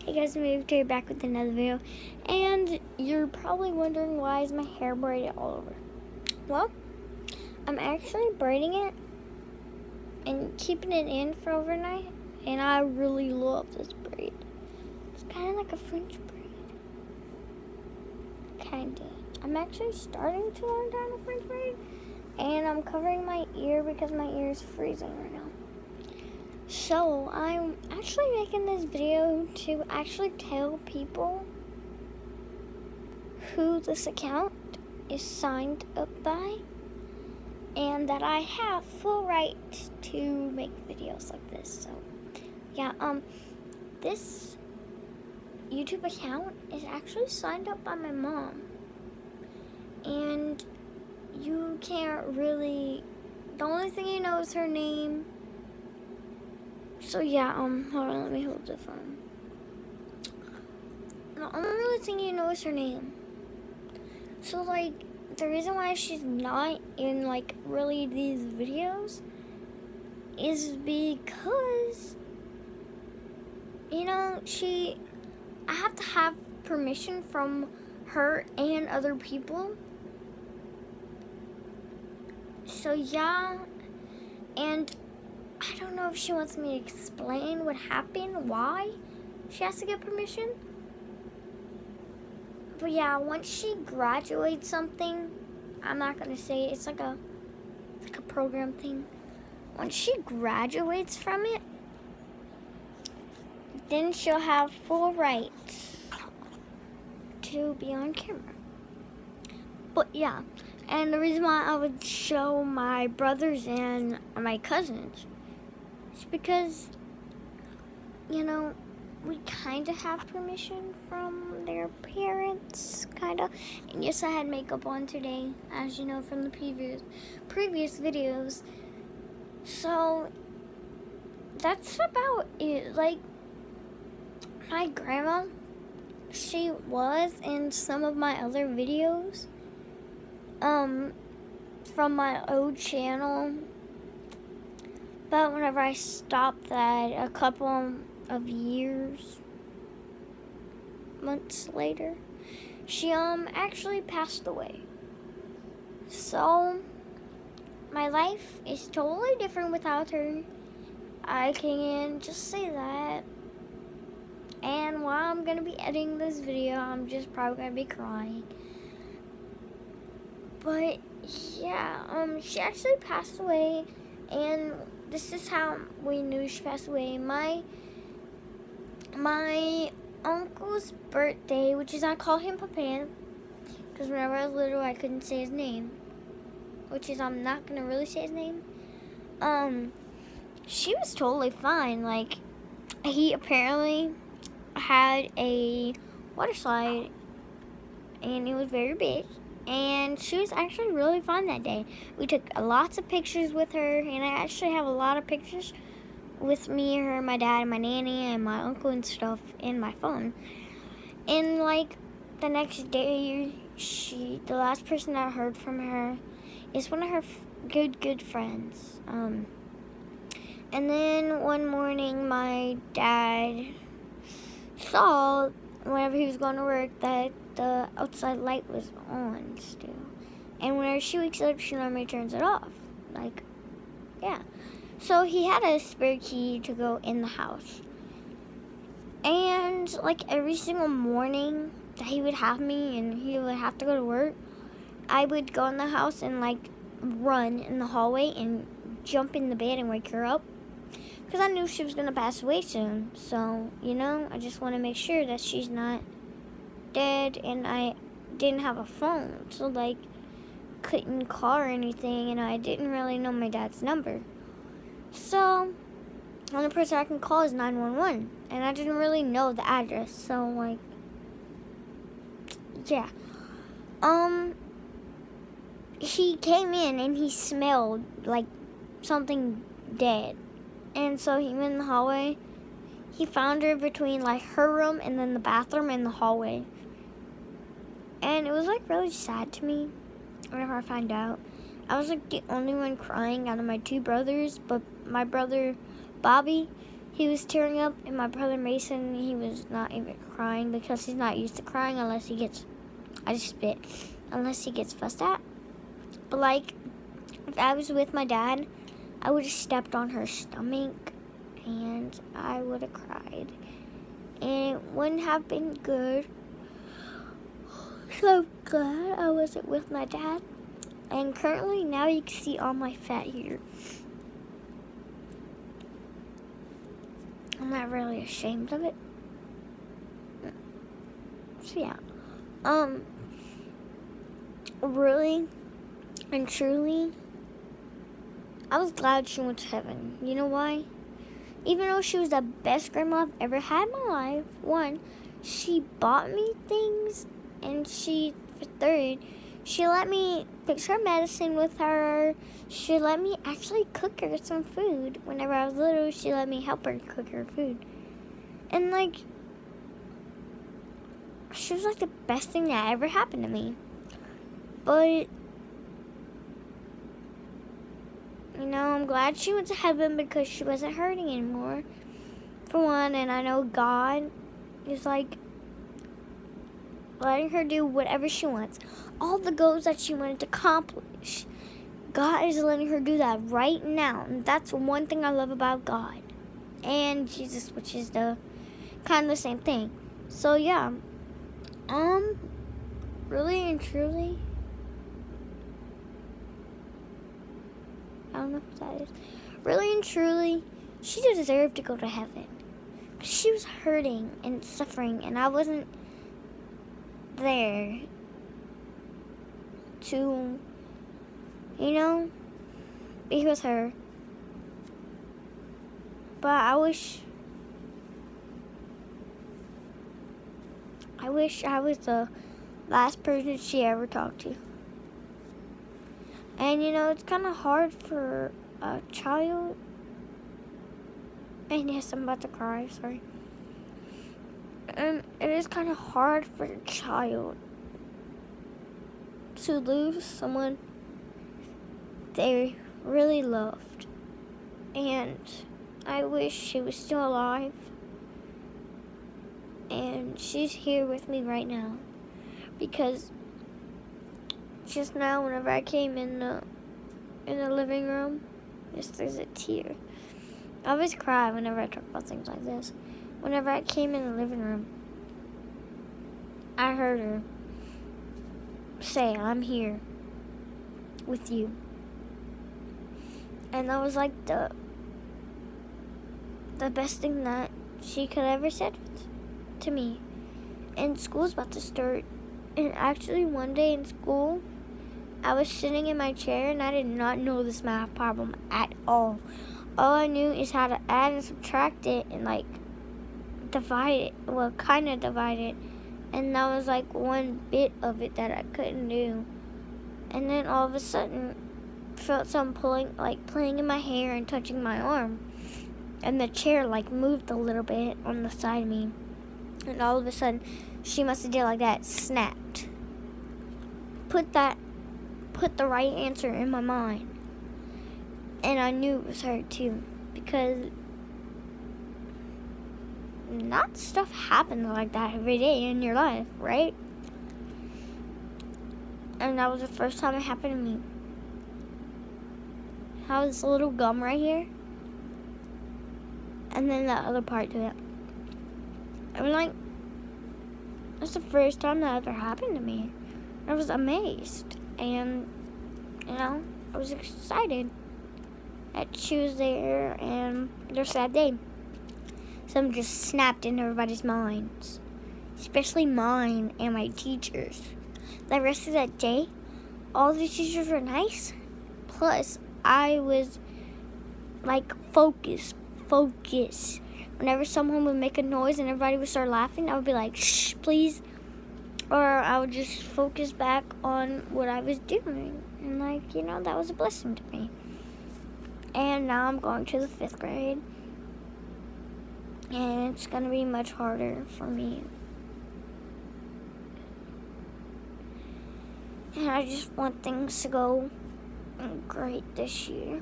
Hey guys, I'm today back with another video, and you're probably wondering why is my hair braided all over. Well, I'm actually braiding it and keeping it in for overnight, and I really love this braid. It's kind of like a French braid. Kinda. I'm actually starting to learn down a French braid, and I'm covering my ear because my ear is freezing right now. So, I'm actually making this video to actually tell people who this account is signed up by and that I have full right to make videos like this. So, yeah, this YouTube account is actually signed up by my mom. And you can't really, the only thing you know is her name. So yeah, hold on, let me hold the phone. The only thing you know is her name. So like, the reason why she's not in like really these videos is because, you know, I have to have permission from her and other people. So yeah, and I don't know if she wants me to explain what happened, why she has to get permission. But yeah, once she graduates something, I'm not gonna say it, it's like a program thing. Once she graduates from it, then she'll have full rights to be on camera. But yeah, and the reason why I would show my brothers and my cousins is because, you know, we kind of have permission from their parents, kind of. And yes, I had makeup on today, as you know from the previous videos. So that's about it. Like, my grandma, she was in some of my other videos from my old channel, but whenever I stopped that a couple of months later, she actually passed away. So my life is totally different without her. I can just say that. And while I'm gonna be editing this video, I'm just probably gonna be crying. But yeah, she actually passed away, and this is how we knew she passed away. My uncle's birthday, which is, I call him Papa, because whenever I was little I couldn't say his name, which is, I'm not gonna really say his name. She was totally fine. Like, he apparently had a water slide, and it was very big, and she was actually really fun that day. We took lots of pictures with her, and I actually have a lot of pictures with me, her, my dad, and my nanny, and my uncle and stuff in my phone. And like, the next day, the last person I heard from her is one of her good friends. And then one morning, my dad saw, whenever he was going to work, that the outside light was on still. And whenever she wakes up, she normally turns it off. Like, yeah. So he had a spare key to go in the house. And like, every single morning that he would have me and he would have to go to work, I would go in the house and like run in the hallway and jump in the bed and wake her up, because I knew she was gonna pass away soon. So, you know, I just want to make sure that she's not dead. And I didn't have a phone, so like, couldn't call or anything, and I didn't really know my dad's number. So the only person I can call is 911, and I didn't really know the address. So like, yeah. He came in and he smelled like something dead, and so he went in the hallway. He found her between like her room and then the bathroom and the hallway, and it was like really sad to me whenever I found out. I was like the only one crying out of my two brothers, but my brother Bobby, he was tearing up, and my brother Mason, he was not even crying because he's not used to crying unless he gets, I just spit, unless he gets fussed at. But like, if I was with my dad, I would have stepped on her stomach and I would have cried. And it wouldn't have been good. So I'm glad I wasn't with my dad. And currently, now you can see all my fat here. I'm not really ashamed of it. So yeah. Really and truly, I was glad she went to heaven. You know why? Even though she was the best grandma I've ever had in my life, one, she bought me things, and for third, she let me fix her medicine with her. She let me actually cook her some food. Whenever I was little, she let me help her cook her food. And like, she was like the best thing that ever happened to me. But, you know, I'm glad she went to heaven because she wasn't hurting anymore, for one. And I know God is like letting her do whatever she wants. All the goals that she wanted to accomplish, God is letting her do that right now. And that's one thing I love about God and Jesus, which is the kind of the same thing. So yeah, really and truly, I don't know what that is. Really and truly, she deserved to go to heaven. She was hurting and suffering, and I wasn't there to, you know, be with her. But I wish I was the last person she ever talked to. And you know, it's kind of hard for a child. And yes, I'm about to cry, sorry. And it is kind of hard for a child to lose someone they really loved. And I wish she was still alive. And she's here with me right now. Because just now, whenever I came in the living room, yes, there's a tear. I always cry whenever I talk about things like this. Whenever I came in the living room, I heard her say, "I'm here with you." And that was like the best thing that she could ever said to me. And school's about to start. And actually, one day in school, I was sitting in my chair and I did not know this math problem at all. All I knew is how to add and subtract it and like divide it. Well, kind of divide it. And that was like one bit of it that I couldn't do. And then all of a sudden, felt something playing in my hair and touching my arm. And the chair like moved a little bit on the side of me. And all of a sudden, she must have did like that, snapped. Put the right answer in my mind. And I knew it was her too. Because not stuff happens like that every day in your life, right? And that was the first time it happened to me. How this little gum right here. And then the other part to it. I'm like, that's the first time that ever happened to me. I was amazed. And, you know, I was excited that she was there and their sad day. Something just snapped in everybody's minds. Especially mine and my teachers. The rest of that day, all the teachers were nice. Plus, I was like focused. Whenever someone would make a noise and everybody would start laughing, I would be like, shh, please. Or I would just focus back on what I was doing. And like, you know, that was a blessing to me. And now I'm going to the 5th grade. And it's going to be much harder for me. And I just want things to go great this year.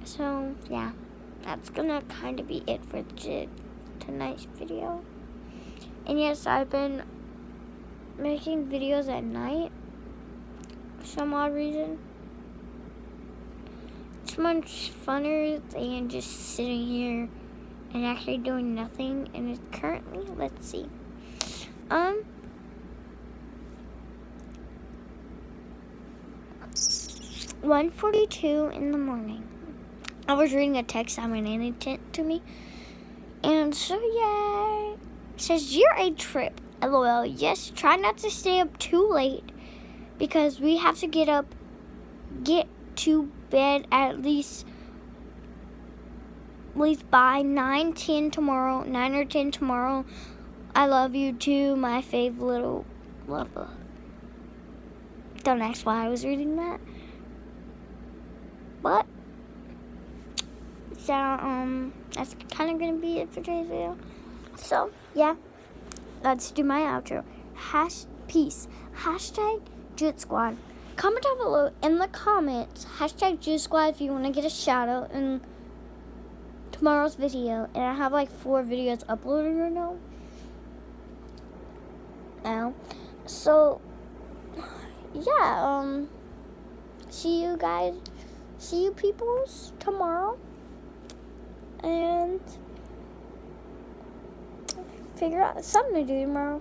So, yeah. that's gonna kind of be it for tonight's video. And yes, I've been making videos at night for some odd reason. It's much funner than just sitting here and actually doing nothing. And it's currently, let's see, 1:42 in the morning. I was reading a text that my nanny sent to me, and so yeah, it says you're a trip. LOL. Yes, try not to stay up too late because we have to get to bed at least by 9 or 10 tomorrow. I love you too, my fave little lover. Don't ask why I was reading that. But so that's kind of gonna be it for today's video. So yeah, let's do my outro. Peace. Hashtag Jute Squad. Comment down below in the comments. Hashtag Jute Squad if you want to get a shout out in tomorrow's video. And I have like 4 videos uploaded right now. So yeah, see you peoples tomorrow, and figure out something to do tomorrow.